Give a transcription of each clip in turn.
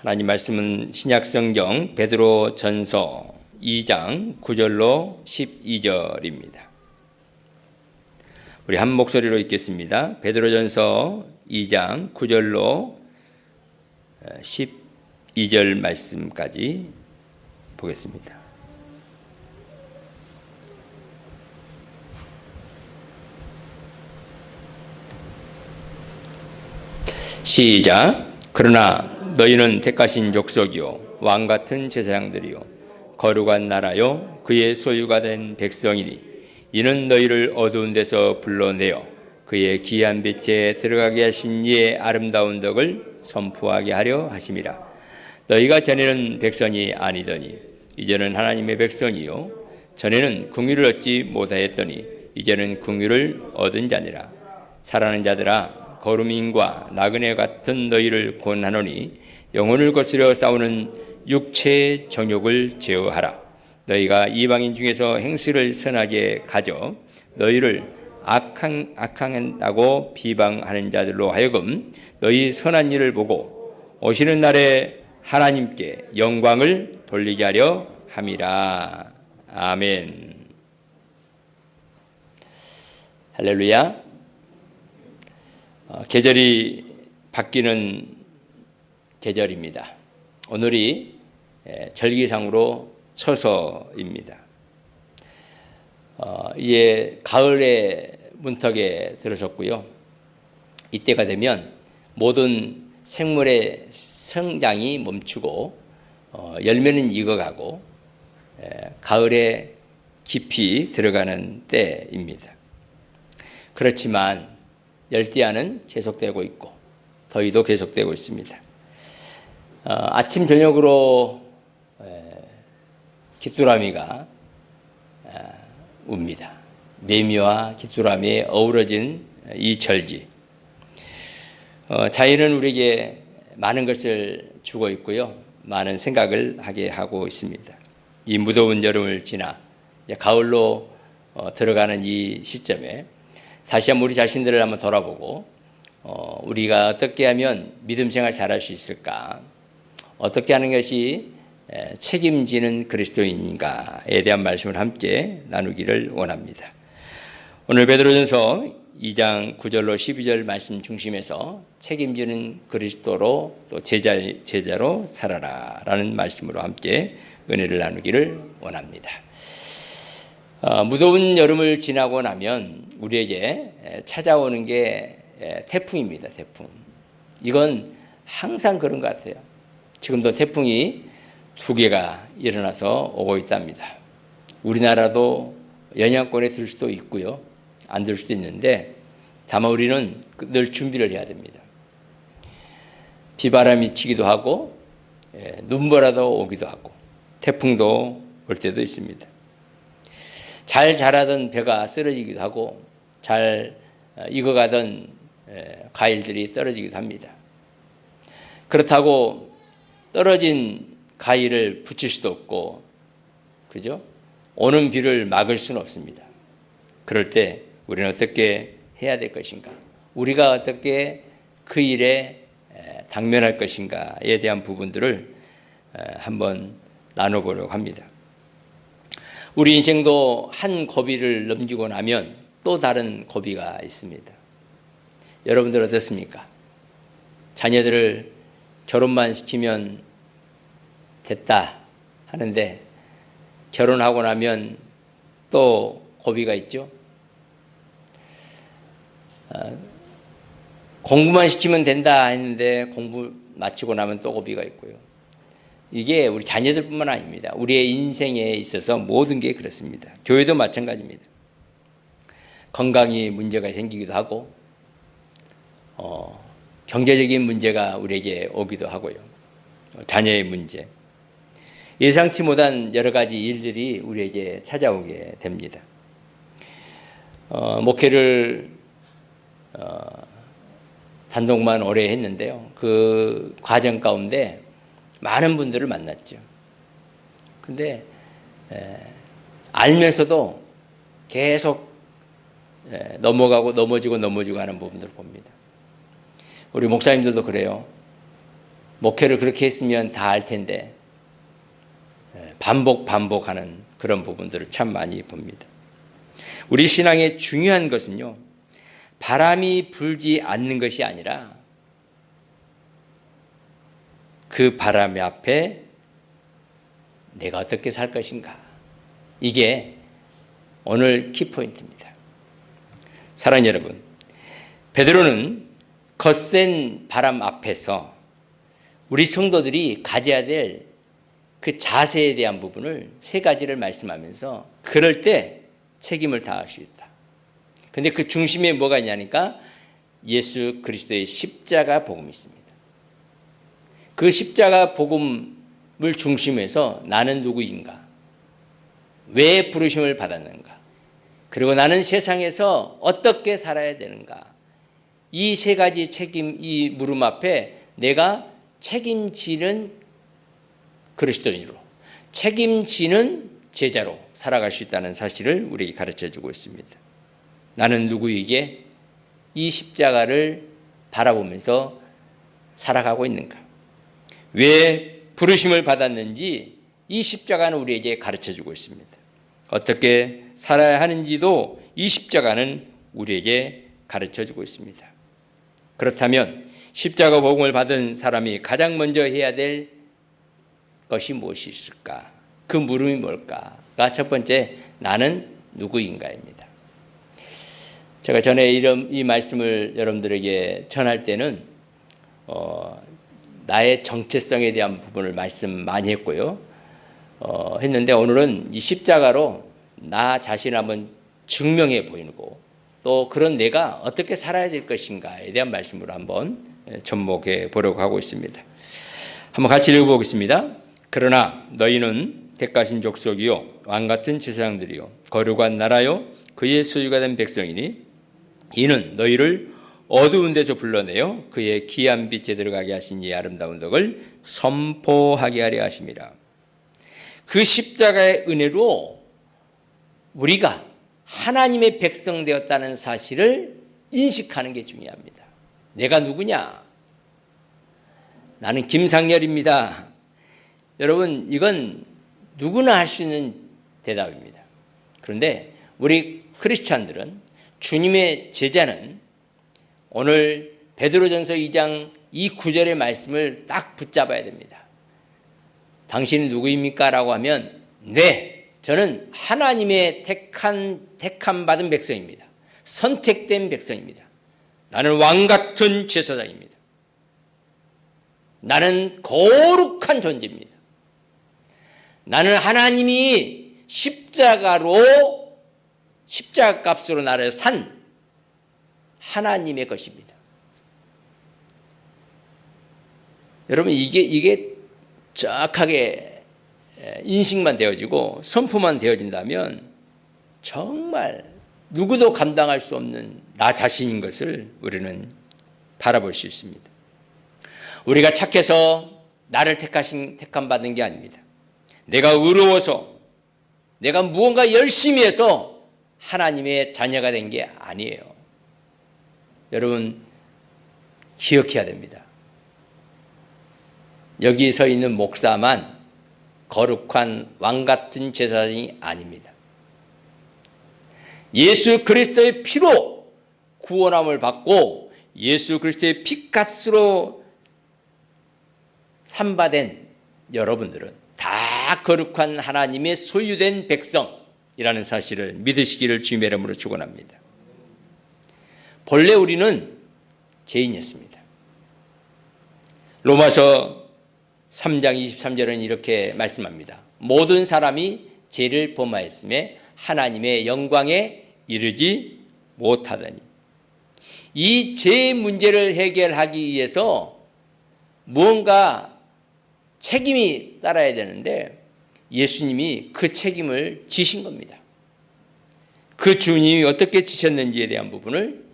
하나님 말씀은 신약성경 베드로전서 2장 9절로 12절입니다. 우리 한 목소리로 읽겠습니다. 베드로전서 2장 9절로 12절 말씀까지 보겠습니다. 시작. 그러나 너희는 택하신 족속이요 왕같은 제사장들이요 거룩한 나라요 그의 소유가 된 백성이니 이는 너희를 어두운 데서 불러내어 그의 귀한 빛에 들어가게 하신 이의 아름다운 덕을 선포하게 하려 하심이라. 너희가 전에는 백성이 아니더니 이제는 하나님의 백성이요 전에는 궁유를 얻지 못하였더니 이제는 궁유를 얻은 자니라. 사랑하는 자들아, 거루민과 나그네 같은 너희를 권하노니 영혼을 거스려 싸우는 육체의 정욕을 제어하라. 너희가 이방인 중에서 행실을 선하게 가져 너희를 악행한다고 비방하는 자들로 하여금 너희 선한 일을 보고 오시는 날에 하나님께 영광을 돌리게 하려 함이라. 아멘. 할렐루야. 계절이 바뀌는 계절입니다. 오늘이 절기상으로 처서입니다. 이제 가을의 문턱에 들어섰고요. 이때가 되면 모든 생물의 성장이 멈추고 열매는 익어가고 가을에 깊이 들어가는 때입니다. 그렇지만 열대야는 계속되고 있고 더위도 계속되고 있습니다. 아침 저녁으로 귀뚜라미가 웁니다. 매미와 귀뚜라미 어우러진 이 절기. 자연은 우리에게 많은 것을 주고 있고요. 많은 생각을 하게 하고 있습니다. 이 무더운 여름을 지나 이제 가을로 들어가는 이 시점에 다시 한번 우리 자신들을 한번 돌아보고 우리가 어떻게 하면 믿음 생활 잘할 수 있을까? 어떻게 하는 것이 책임지는 그리스도인인가에 대한 말씀을 함께 나누기를 원합니다. 오늘 베드로전서 2장 9절로 12절 말씀 중심에서 책임지는 그리스도로 또 제자로 살아라 라는 말씀으로 함께 은혜를 나누기를 원합니다. 무더운 여름을 지나고 나면 우리에게 찾아오는 게 태풍입니다. 태풍. 이건 항상 그런 것 같아요. 지금도 태풍이 2개가 일어나서 오고 있답니다. 우리나라도 영향권에 들 수도 있고요. 안 들 수도 있는데 다만 우리는 늘 준비를 해야 됩니다. 비바람이 치기도 하고 눈보라도 오기도 하고 태풍도 올 때도 있습니다. 잘 자라던 벼가 쓰러지기도 하고 잘 익어가던 과일들이 떨어지기도 합니다. 그렇다고 떨어진 과일을 붙일 수도 없고, 그죠? 오는 비를 막을 수는 없습니다. 그럴 때 우리는 어떻게 해야 될 것인가? 우리가 어떻게 그 일에 당면할 것인가에 대한 부분들을 한번 나눠보려고 합니다. 우리 인생도 한 고비를 넘기고 나면 또 다른 고비가 있습니다. 여러분들 어떻습니까? 자녀들을 결혼만 시키면 됐다 하는데 결혼하고 나면 또 고비가 있죠. 공부만 시키면 된다 했는데 공부 마치고 나면 또 고비가 있고요. 이게 우리 자녀들뿐만 아닙니다. 우리의 인생에 있어서 모든 게 그렇습니다. 교회도 마찬가지입니다. 건강이 문제가 생기기도 하고 경제적인 문제가 우리에게 오기도 하고요. 자녀의 문제, 예상치 못한 여러 가지 일들이 우리에게 찾아오게 됩니다. 목회를 단독만 오래 했는데요. 그 과정 가운데 많은 분들을 만났죠. 근데 알면서도 계속 넘어지고 하는 부분들을 봅니다. 우리 목사님들도 그래요. 목회를 그렇게 했으면 다 알 텐데 반복하는 그런 부분들을 참 많이 봅니다. 우리 신앙의 중요한 것은요, 바람이 불지 않는 것이 아니라 그 바람 앞에 내가 어떻게 살 것인가, 이게 오늘 키포인트입니다. 사랑하는 여러분, 베드로는 거센 바람 앞에서 우리 성도들이 가져야 될 그 자세에 대한 부분을 세 가지를 말씀하면서 그럴 때 책임을 다할 수 있다. 그런데 그 중심에 뭐가 있냐니까 예수 그리스도의 십자가 복음이 있습니다. 그 십자가 복음을 중심해서 나는 누구인가, 왜 부르심을 받았는가, 그리고 나는 세상에서 어떻게 살아야 되는가, 이 세 가지 책임, 이 물음 앞에 내가 책임지는 그리스도인으로, 책임지는 제자로 살아갈 수 있다는 사실을 우리에게 가르쳐주고 있습니다. 나는 누구에게 이 십자가를 바라보면서 살아가고 있는가, 왜 부르심을 받았는지 이 십자가는 우리에게 가르쳐주고 있습니다. 어떻게 살아야 하는지도 이 십자가는 우리에게 가르쳐주고 있습니다. 그렇다면 십자가 복음을 받은 사람이 가장 먼저 해야 될 것이 무엇이 있을까? 그 물음이 뭘까가 첫 번째, 나는 누구인가입니다. 제가 전에 이 말씀을 여러분들에게 전할 때는 나의 정체성에 대한 부분을 말씀 많이 했고요. 했는데 오늘은 이 십자가로 나 자신을 한번 증명해 보이고 또 그런 내가 어떻게 살아야 될 것인가에 대한 말씀으로 한번 접목해 보려고 하고 있습니다. 한번 같이 읽어보겠습니다. 그러나 너희는 택하신 족속이요 왕같은 제사장들이요 거룩한 나라요 그의 소유가 된 백성이니 이는 너희를 어두운 데서 불러내어 그의 귀한 빛에 들어가게 하신 이의 아름다운 덕을 선포하게 하려 하심이라. 그 십자가의 은혜로 우리가 하나님의 백성 되었다는 사실을 인식하는 게 중요합니다. 내가 누구냐? 나는 김상렬입니다. 여러분, 이건 누구나 할 수 있는 대답입니다. 그런데 우리 크리스찬들은, 주님의 제자는 오늘 베드로전서 2장 이 9절의 말씀을 딱 붙잡아야 됩니다. 당신은 누구입니까? 라고 하면 네, 저는 하나님의 택함 받은 백성입니다. 선택된 백성입니다. 나는 왕같은 제사장입니다. 나는 거룩한 존재입니다. 나는 하나님이 십자가 값으로 나를 산 하나님의 것입니다. 여러분, 이게 정확하게 인식만 되어지고 선포만 되어진다면 정말 누구도 감당할 수 없는 나 자신인 것을 우리는 바라볼 수 있습니다. 우리가 착해서 나를 택함 받은 게 아닙니다. 내가 의로워서, 내가 무언가 열심히 해서 하나님의 자녀가 된 게 아니에요. 여러분, 기억해야 됩니다. 여기 서 있는 목사만 거룩한 왕같은 제사장이 아닙니다. 예수 그리스도의 피로 구원함을 받고 예수 그리스도의 피값으로 산바된 여러분들은 다 거룩한 하나님의 소유된 백성이라는 사실을 믿으시기를 주님의 이름으로 축원합니다. 본래 우리는 죄인이었습니다. 로마서 3장 23절은 이렇게 말씀합니다. 모든 사람이 죄를 범하였음에 하나님의 영광에 이르지 못하다니. 이 죄의 문제를 해결하기 위해서 무언가 책임이 따라야 되는데 예수님이 그 책임을 지신 겁니다. 그 주님이 어떻게 지셨는지에 대한 부분을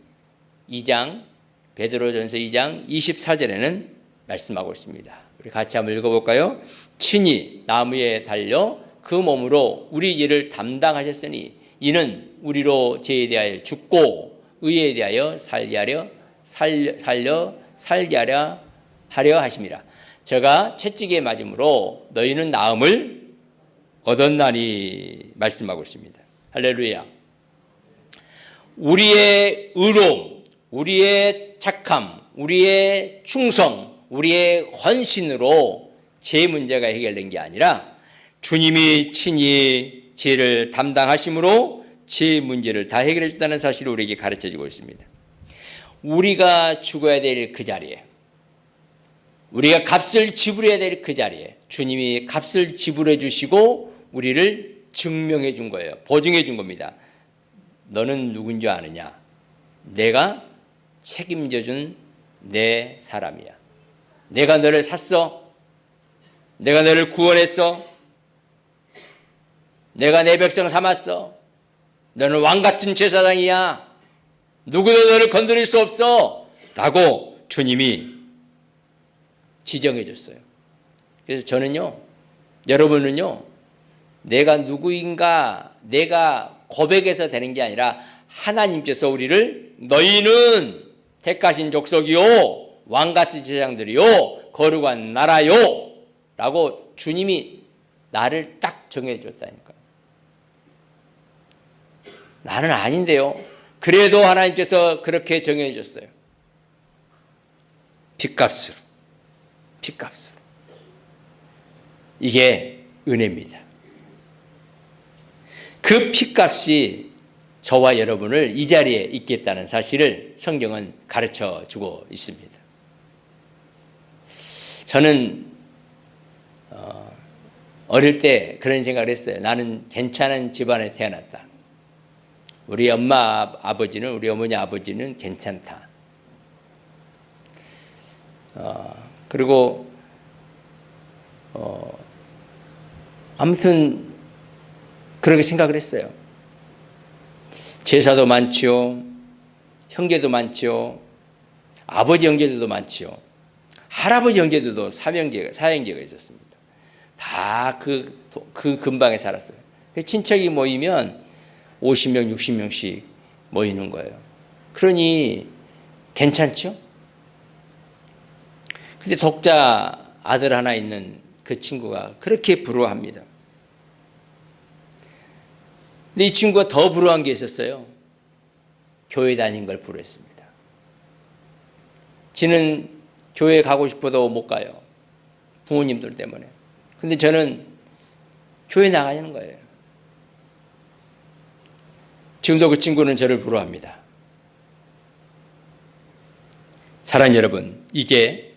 2장, 베드로전서 2장 24절에는 말씀하고 있습니다. 우리 같이 한번 읽어볼까요? 친히 나무에 달려 그 몸으로 우리 죄를 담당하셨으니 이는 우리로 죄에 대하여 죽고 의에 대하여 살게 하려 하심이라. 저가 채찍에 맞음으로 너희는 나음을 얻었나니 말씀하고 있습니다. 할렐루야. 우리의 의로움, 우리의 착함, 우리의 충성, 우리의 헌신으로 죄 문제가 해결된 게 아니라 주님이 친히 죄를 담당하심으로 죄 문제를 다 해결해 줬다는 사실을 우리에게 가르쳐 주고 있습니다. 우리가 죽어야 될 그 자리에, 우리가 값을 지불해야 될 그 자리에 주님이 값을 지불해 주시고 우리를 증명해 준 거예요. 보증해 준 겁니다. 너는 누군지 아느냐? 내가 책임져 준 내 사람이야. 내가 너를 샀어. 내가 너를 구원했어. 내가 내 백성 삼았어. 너는 왕같은 제사장이야. 누구도 너를 건드릴 수 없어. 라고 주님이 지정해 줬어요. 그래서 저는요, 여러분은요, 내가 누구인가 내가 고백해서 되는 게 아니라 하나님께서 우리를 너희는 택하신 족속이요 왕같은 제사장들이요 거룩한 나라요 라고 주님이 나를 딱 정해 줬다니까요. 나는 아닌데요. 그래도 하나님께서 그렇게 정해 줬어요. 핏값으로. 이게 은혜입니다. 그 핏값이 저와 여러분을 이 자리에 있겠다는 사실을 성경은 가르쳐 주고 있습니다. 저는 어릴 때 그런 생각을 했어요. 나는 괜찮은 집안에 태어났다. 우리 엄마 아버지는, 우리 어머니 아버지는 괜찮다. 그리고 아무튼 그렇게 생각을 했어요. 제사도 많지요. 형제도 많지요. 아버지 형제들도 많지요. 할아버지 형제들도 사형제가 있었습니다. 다 그 근방에 살았어요. 친척이 모이면 50명, 60명씩 모이는 거예요. 그러니 괜찮죠? 근데 독자 아들 하나 있는 그 친구가 그렇게 부러워합니다. 근데 이 친구가 더 부러워한 게 있었어요. 교회 다닌 걸 부러워했습니다. 지는 교회 가고 싶어도 못 가요. 부모님들 때문에. 근데 저는 교회 나가는 거예요. 지금도 그 친구는 저를 부러워합니다. 사랑하는 여러분, 이게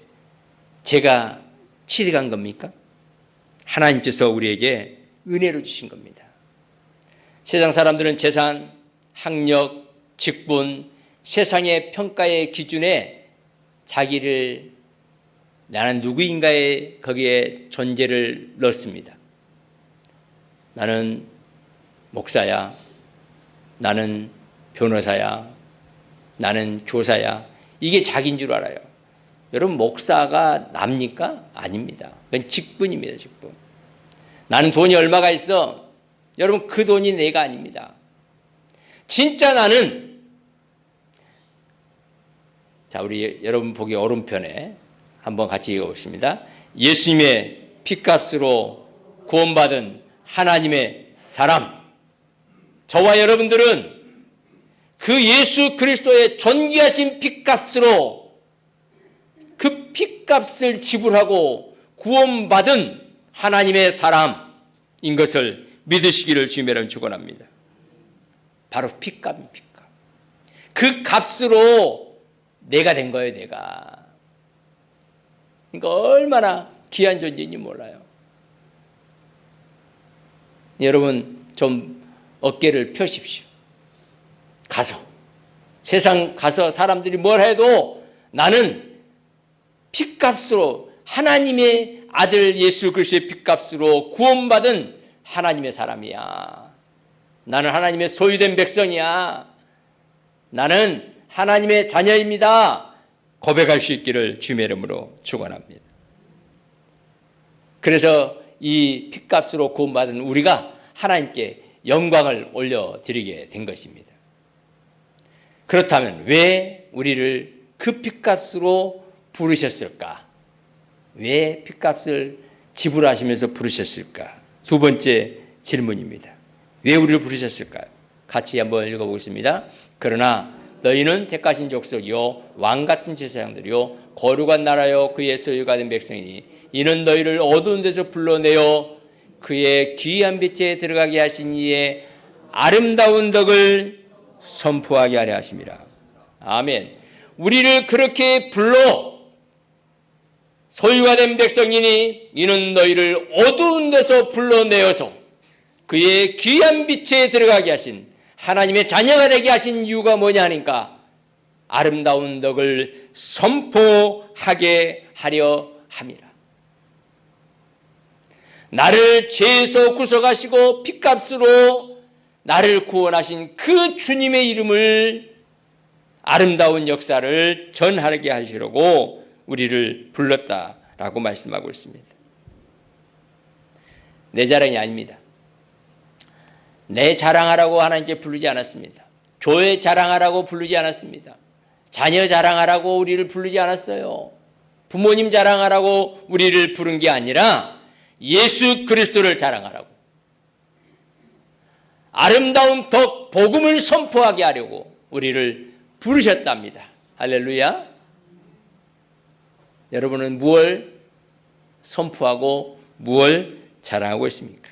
제가 취득한 겁니까? 하나님께서 우리에게 은혜로 주신 겁니다. 세상 사람들은 재산, 학력, 직분, 세상의 평가의 기준에 자기를 나는 누구인가에 거기에 존재를 넣습니다. 나는 목사야. 나는 변호사야. 나는 교사야. 이게 자기인 줄 알아요. 여러분, 목사가 납니까? 아닙니다. 그건 직분입니다. 직분. 나는 돈이 얼마가 있어? 여러분, 그 돈이 내가 아닙니다. 진짜 나는, 자, 우리 여러분 보기 오른편에 한번 같이 읽어보십니다. 예수님의 핏값으로 구원받은 하나님의 사람. 저와 여러분들은 그 예수 그리스도의 존귀하신 핏값으로 그 핏값을 지불하고 구원받은 하나님의 사람인 것을 믿으시기를 주님의 이름으로 축원합니다. 바로 핏값입니다. 핏값. 그 값으로 내가 된 거예요. 내가. 그러니까 얼마나 귀한 존재인지 몰라요. 여러분 좀 어깨를 펴십시오. 가서 세상 가서 사람들이 뭘 해도 나는 핏값으로 하나님의 아들 예수 그리스도의 핏값으로 구원받은 하나님의 사람이야. 나는 하나님의 소유된 백성이야. 나는 하나님의 자녀입니다. 고백할 수 있기를 주님의 이름으로 축원합니다. 그래서 이 핏값으로 구원받은 우리가 하나님께 영광을 올려드리게 된 것입니다. 그렇다면 왜 우리를 그 핏값으로 부르셨을까? 왜 핏값을 지불하시면서 부르셨을까? 두 번째 질문입니다. 왜 우리를 부르셨을까요? 같이 한번 읽어보겠습니다. 그러나 너희는 택하신 족속이요 왕같은 제사장들이요 거룩한 나라요 그의 소유가 된 백성이니 이는 너희를 어두운 데서 불러내어 그의 귀한 빛에 들어가게 하신 이의 아름다운 덕을 선포하게 하려 하심이라. 아멘. 우리를 그렇게 불러 소유가 된 백성이니 이는 너희를 어두운 데서 불러내어서 그의 귀한 빛에 들어가게 하신 하나님의 자녀가 되게 하신 이유가 뭐냐 하니까 아름다운 덕을 선포하게 하려 함이라. 나를 죄에서 구속하시고 핏값으로 나를 구원하신 그 주님의 이름을 아름다운 역사를 전하게 하시려고 우리를 불렀다라고 말씀하고 있습니다. 내 자랑이 아닙니다. 내 자랑하라고 하나님께 부르지 않았습니다. 교회 자랑하라고 부르지 않았습니다. 자녀 자랑하라고 우리를 부르지 않았어요. 부모님 자랑하라고 우리를 부른 게 아니라 예수 그리스도를 자랑하라고, 아름다운 덕 복음을 선포하게 하려고 우리를 부르셨답니다. 할렐루야. 여러분은 무엇을 선포하고 무엇을 자랑하고 있습니까?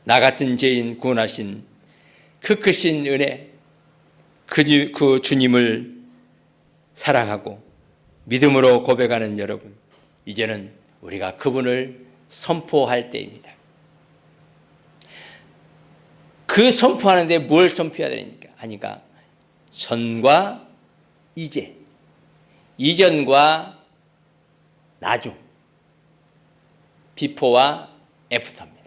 나 같은 죄인 구원하신 그 크신 은혜, 그 주님을 사랑하고 믿음으로 고백하는 여러분, 이제는 우리가 그분을 선포할 때입니다. 그 선포하는데 뭘 선포해야 되니까 하니까 전과 이제, 이전과 나중, 비포와 애프터입니다.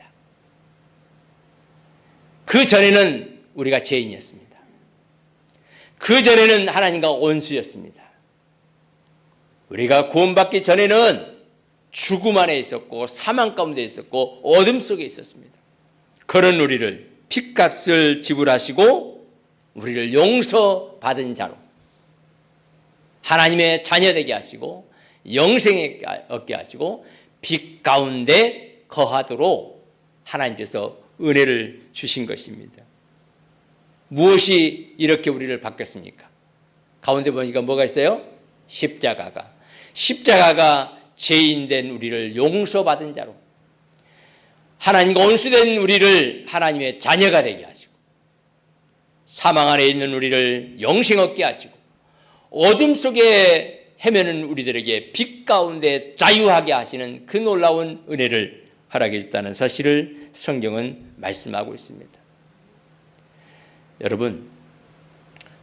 그 전에는 우리가 죄인이었습니다. 그 전에는 하나님과 원수였습니다. 우리가 구원받기 전에는 죽음 안에 있었고 사망 가운데 있었고 어둠 속에 있었습니다. 그런 우리를 핏값을 지불하시고 우리를 용서받은 자로 하나님의 자녀 되게 하시고 영생에 얻게 하시고 빛 가운데 거하도록 하나님께서 은혜를 주신 것입니다. 무엇이 이렇게 우리를 바뀌었습니까? 가운데 보니까 뭐가 있어요? 십자가가. 십자가가 죄인된 우리를 용서받은 자로, 하나님과 원수된 우리를 하나님의 자녀가 되게 하시고, 사망 안에 있는 우리를 영생 얻게 하시고, 어둠 속에 헤매는 우리들에게 빛 가운데 자유하게 하시는 그 놀라운 은혜를 허락해 줬다는 사실을 성경은 말씀하고 있습니다. 여러분,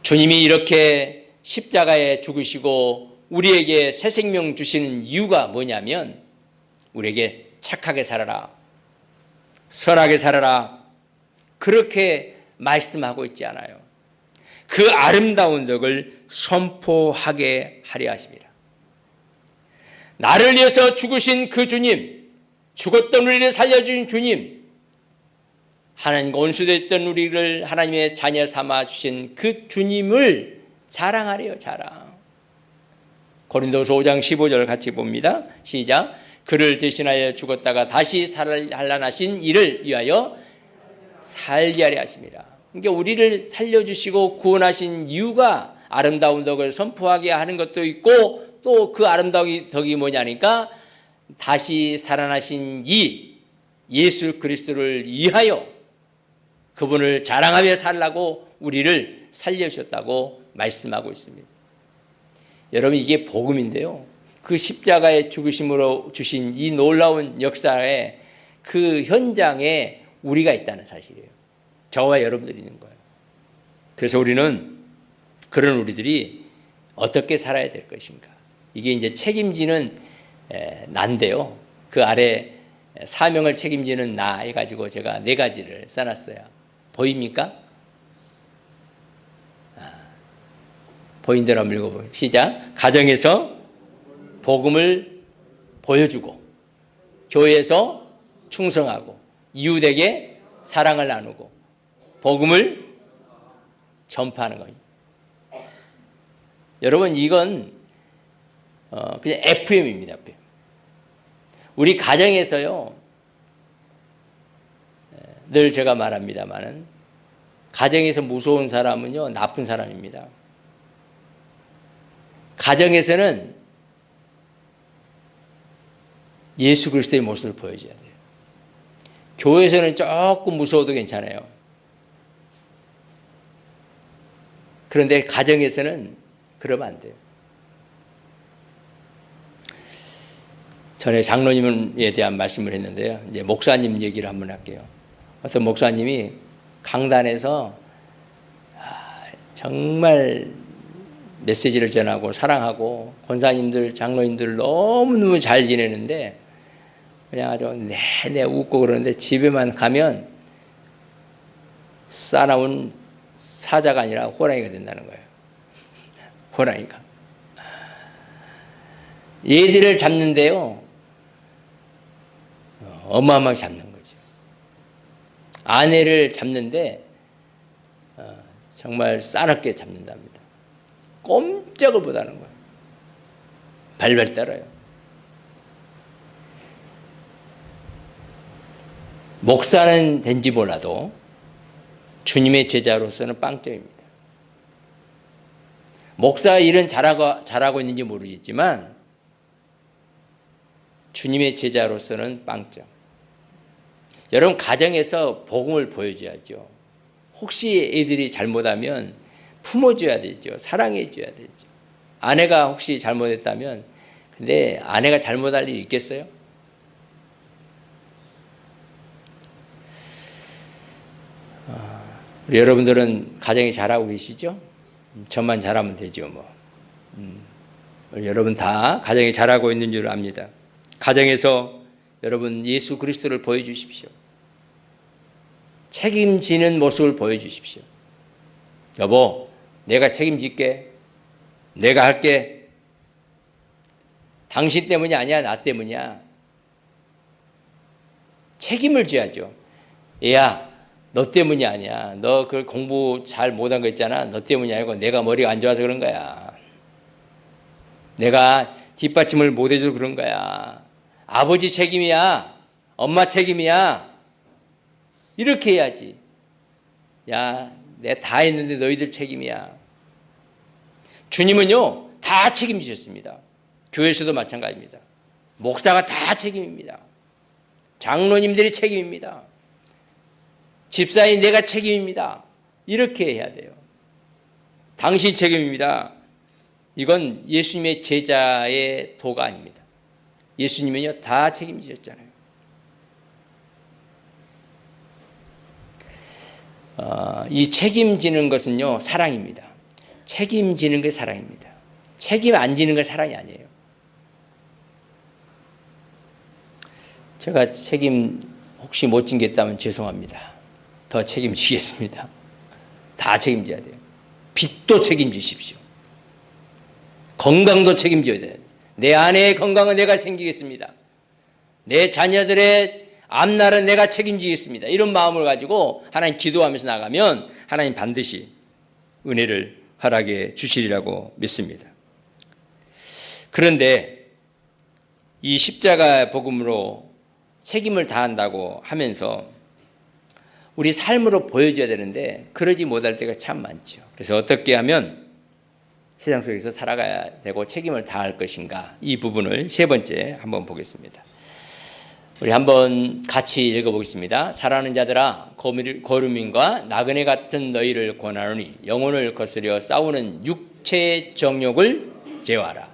주님이 이렇게 십자가에 죽으시고 우리에게 새 생명 주시는 이유가 뭐냐면 우리에게 착하게 살아라, 선하게 살아라, 그렇게 말씀하고 있지 않아요. 그 아름다운 덕을 선포하게 하려 하십니다. 나를 위해서 죽으신 그 주님, 죽었던 우리를 살려주신 주님, 하나님과 원수됐던 우리를 하나님의 자녀 삼아 주신 그 주님을 자랑하래요. 자랑. 고린도서 5장 15절 같이 봅니다. 시작. 그를 대신하여 죽었다가 다시 살아나신 이를 위하여 살게 하려 하십니다. 그러니까 우리를 살려주시고 구원하신 이유가 아름다운 덕을 선포하게 하는 것도 있고, 또 그 아름다운 덕이 뭐냐니까 다시 살아나신 이 예수 그리스도를 위하여 그분을 자랑하며 살라고 우리를 살려주셨다고 말씀하고 있습니다. 여러분, 이게 복음인데요, 그 십자가의 죽으심으로 주신 이 놀라운 역사의 그 현장에 우리가 있다는 사실이에요. 저와 여러분들이 있는 거예요. 그래서 우리는 그런 우리들이 어떻게 살아야 될 것인가, 이게 이제 책임지는 나인데요, 그 아래 사명을 책임지는 나 해가지고 제가 4가지를 써놨어요. 보입니까? 보인 대로 한번 읽어보세요. 시작. 가정에서 복음을 보여주고, 교회에서 충성하고, 이웃에게 사랑을 나누고, 복음을 전파하는 거예요. 여러분, 이건 그냥 FM입니다. FM. 우리 가정에서요, 늘 제가 말합니다만은 가정에서 무서운 사람은요, 나쁜 사람입니다. 가정에서는 예수 그리스도의 모습을 보여줘야 돼요. 교회에서는 조금 무서워도 괜찮아요. 그런데 가정에서는 그러면 안 돼요. 전에 장로님에 대한 말씀을 했는데요. 이제 목사님 얘기를 한번 할게요. 어떤 목사님이 강단에서 정말 메시지를 전하고 사랑하고 권사님들, 장로님들 너무너무 잘 지내는데 그냥 아주 내내 웃고 그러는데 집에만 가면 싸나운 사자가 아니라 호랑이가 된다는 거예요. 호랑이가. 얘들을 잡는데요, 어마어마하게 잡는 거죠. 아내를 잡는데 정말 싸납게 잡는답니다. 꼼짝을 못하는 거예요. 발발 떨어요. 목사는 된지 몰라도 주님의 제자로서는 빵점입니다. 목사 일은 잘하고 있는지 모르겠지만 주님의 제자로서는 빵점. 여러분 가정에서 복음을 보여줘야죠. 혹시 애들이 잘못하면 품어줘야 되죠. 사랑해줘야 되죠. 아내가 혹시 잘못했다면, 근데 아내가 잘못할 일이 있겠어요? 우리 여러분들은 가정이 잘하고 계시죠? 저만 잘하면 되죠, 뭐. 우리 여러분 다 가정이 잘하고 있는 줄 압니다. 가정에서 여러분 예수 그리스도를 보여주십시오. 책임지는 모습을 보여주십시오. 여보, 내가 책임질게. 내가 할게. 당신 때문이 아니야, 나 때문이야. 책임을 져야죠. 얘야, 너 때문이 아니야. 너 그 공부 잘 못한 거 있잖아. 너 때문이 아니고 내가 머리가 안 좋아서 그런 거야. 내가 뒷받침을 못 해줘서 그런 거야. 아버지 책임이야. 엄마 책임이야. 이렇게 해야지. 야, 내가 다 했는데 너희들 책임이야. 주님은요, 다 책임지셨습니다. 교회에서도 마찬가지입니다. 목사가 다 책임입니다. 장로님들이 책임입니다. 집사인 내가 책임입니다. 이렇게 해야 돼요. 당신 책임입니다. 이건 예수님의 제자의 도가 아닙니다. 예수님은요, 다 책임지셨잖아요. 이 책임지는 것은요, 사랑입니다. 책임지는 게 사랑입니다. 책임 안 지는 건 사랑이 아니에요. 제가 책임 혹시 못 지겠다면 죄송합니다. 더 책임지겠습니다. 다 책임져야 돼요. 빚도 책임지십시오. 건강도 책임져야 돼요. 내 아내의 건강은 내가 챙기겠습니다. 내 자녀들의 앞날은 내가 책임지겠습니다. 이런 마음을 가지고 하나님 기도하면서 나가면 하나님 반드시 은혜를 허락해 주시리라고 믿습니다. 그런데 이 십자가 복음으로 책임을 다한다고 하면서 우리 삶으로 보여줘야 되는데 그러지 못할 때가 참 많죠. 그래서 어떻게 하면 세상 속에서 살아가야 되고 책임을 다할 것인가, 이 부분을 세 번째 한번 보겠습니다. 우리 한번 같이 읽어보겠습니다. 사랑하는 자들아, 거루민과 나그네 같은 너희를 권하노니 영혼을 거스려 싸우는 육체의 정욕을 제어하라.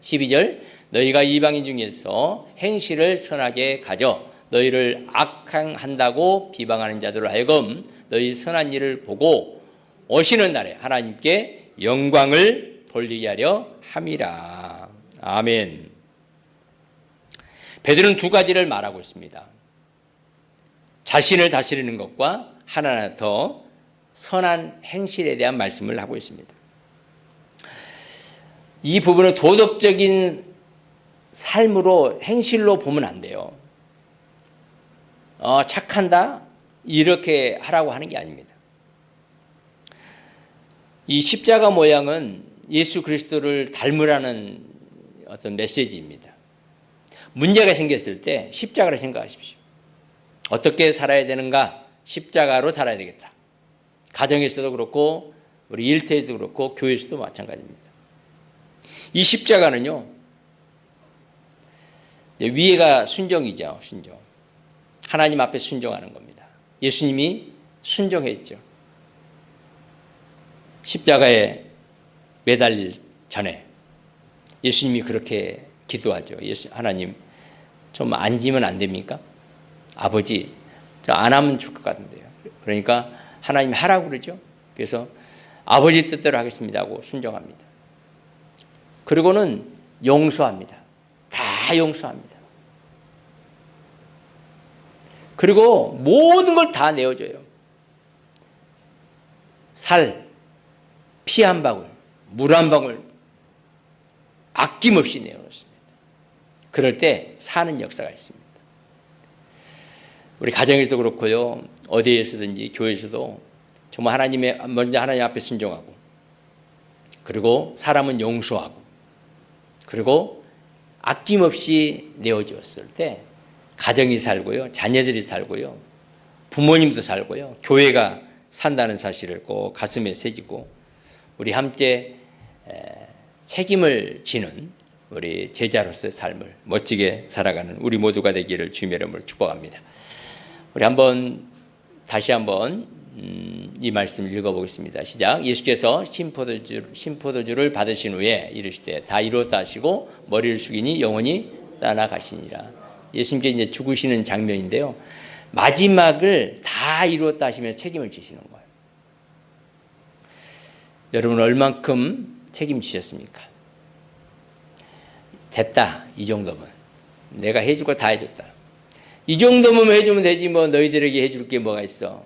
12절, 너희가 이방인 중에서 행실을 선하게 가져 너희를 악행한다고 비방하는 자들로 하여금 너희 선한 일을 보고 오시는 날에 하나님께 영광을 돌리게 하려 함이라. 아멘. 베드로는 두 가지를 말하고 있습니다. 자신을 다스리는 것과 하나 더 선한 행실에 대한 말씀을 하고 있습니다. 이 부분을 도덕적인 삶으로, 행실로 보면 안 돼요. 착한다? 이렇게 하라고 하는 게 아닙니다. 이 십자가 모양은 예수 그리스도를 닮으라는 어떤 메시지입니다. 문제가 생겼을 때 십자가를 생각하십시오. 어떻게 살아야 되는가? 십자가로 살아야 되겠다. 가정에서도 그렇고 우리 일터에서도 그렇고 교회에서도 마찬가지입니다. 이 십자가는요, 위에가 순종이죠. 순종. 하나님 앞에 순종하는 겁니다. 예수님이 순종했죠. 십자가에 매달릴 전에 예수님이 그렇게 기도하죠. 하나님, 좀 앉으면 안 됩니까? 아버지, 저 안 하면 좋을 것 같은데요. 그러니까 하나님 하라고 그러죠. 그래서 아버지 뜻대로 하겠습니다 하고 순종합니다. 그리고는 용서합니다. 다 용서합니다. 그리고 모든 걸 다 내어줘요. 살, 피 한 방울, 물 한 방울 아낌없이 내어놓습니다. 그럴 때 사는 역사가 있습니다. 우리 가정에서도 그렇고요, 어디에서든지 교회에서도 정말 먼저 하나님 앞에 순종하고, 그리고 사람은 용서하고, 그리고 아낌없이 내어주었을 때 가정이 살고요, 자녀들이 살고요, 부모님도 살고요, 교회가 산다는 사실을 꼭 가슴에 새기고 우리 함께 책임을 지는 우리 제자로서의 삶을 멋지게 살아가는 우리 모두가 되기를 주님의 이름으로 축복합니다. 우리 다시 한번 이 말씀을 읽어보겠습니다. 시작. 예수께서 신포도주를 받으신 후에 이르시되 다 이루었다 하시고 머리를 숙이니 영원히 떠나가시니라. 예수님께 이제 죽으시는 장면인데요, 마지막을 다 이루었다 하시면서 책임을 지시는 거예요. 여러분 얼만큼 책임지셨습니까? 됐다, 이 정도면 내가 해줄 거 다 해줬다. 이 정도면 해주면 되지 뭐 너희들에게 해줄 게 뭐가 있어.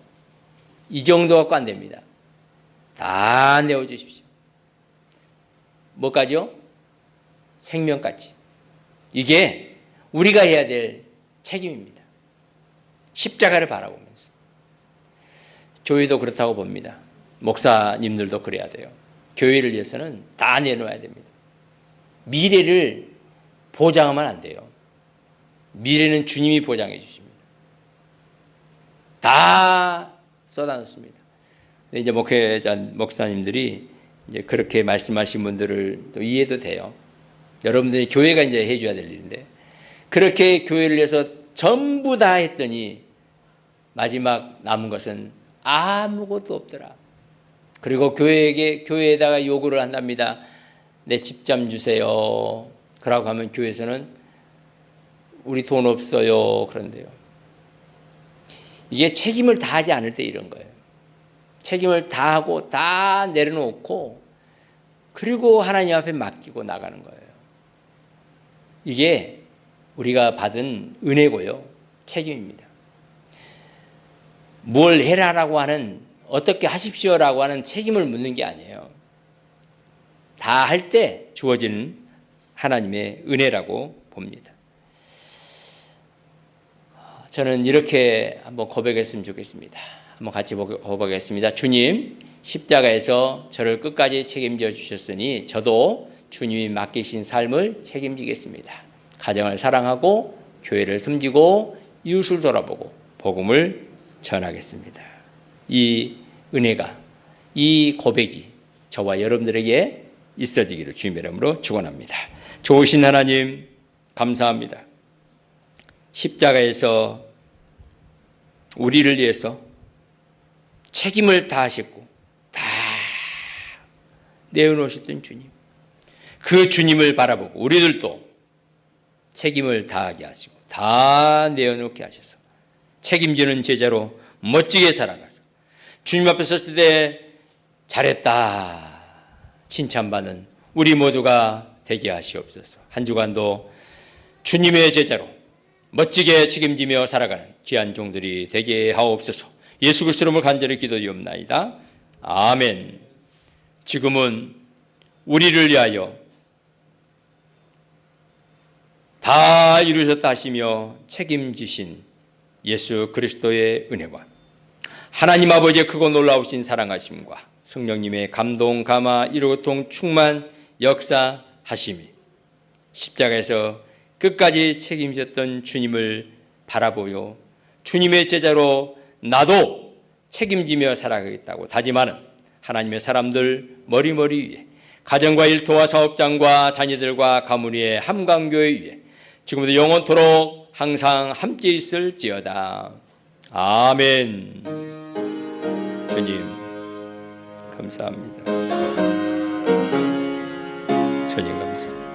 이 정도 갖고 안 됩니다. 다 내어주십시오. 뭐까지요? 생명까지. 이게 우리가 해야 될 책임입니다. 십자가를 바라보면서. 교회도 그렇다고 봅니다. 목사님들도 그래야 돼요. 교회를 위해서는 다 내놓아야 됩니다. 미래를 보장하면 안 돼요. 미래는 주님이 보장해 주십니다. 다 쏟아놓습니다. 이제 목회자 목사님들이 이제 그렇게 말씀하신 분들을 또 이해도 돼요. 여러분들이 교회가 이제 해줘야 될 일인데, 그렇게 교회를 위해서 전부 다 했더니 마지막 남은 것은 아무것도 없더라. 그리고 교회에다가 요구를 한답니다. 내 집 좀 주세요. 그러고 하면 교회에서는 우리 돈 없어요. 그런데요, 이게 책임을 다하지 않을 때 이런 거예요. 책임을 다하고 다 내려놓고 그리고 하나님 앞에 맡기고 나가는 거예요. 이게 우리가 받은 은혜고요, 책임입니다. 뭘 해라라고 하는, 어떻게 하십시오라고 하는 책임을 묻는 게 아니에요. 다 할 때 주어지는 하나님의 은혜라고 봅니다. 저는 이렇게 한번 고백했으면 좋겠습니다. 한번 같이 고백하겠습니다. 주님, 십자가에서 저를 끝까지 책임져 주셨으니 저도 주님이 맡기신 삶을 책임지겠습니다. 가정을 사랑하고 교회를 섬기고 이웃을 돌아보고 복음을 전하겠습니다. 이 은혜가, 이 고백이 저와 여러분들에게 있어지기를 주님의 이름으로 축원합니다. 좋으신 하나님 감사합니다. 십자가에서 우리를 위해서 책임을 다하셨고 다 내어놓으셨던 주님, 그 주님을 바라보고 우리들도 책임을 다하게 하시고 다 내어놓게 하셔서 책임지는 제자로 멋지게 살아가서 주님 앞에 섰을 때 잘했다 칭찬받는 우리 모두가 되게 하시옵소서. 한 주간도 주님의 제자로 멋지게 책임지며 살아가는 귀한 종들이 되게 하옵소서. 예수 그리스도 이름으로 간절히 기도드리옵나이다. 아멘. 지금은 우리를 위하여 다 이루셨다 하시며 책임지신 예수 그리스도의 은혜와 하나님 아버지의 크고 놀라우신 사랑하심과 성령님의 감동, 감화, 이루고통 충만 역사하심이 십자가에서 끝까지 책임졌던 주님을 바라보여 주님의 제자로 나도 책임지며 살아가겠다고 다짐하는 하나님의 사람들 머리머리 위에, 가정과 일터와 사업장과 자녀들과 가문위에, 함강교회 위에 지금부터 영원토록 항상 함께 있을지어다. 아멘. 주님 감사합니다. 주님 감사합니다.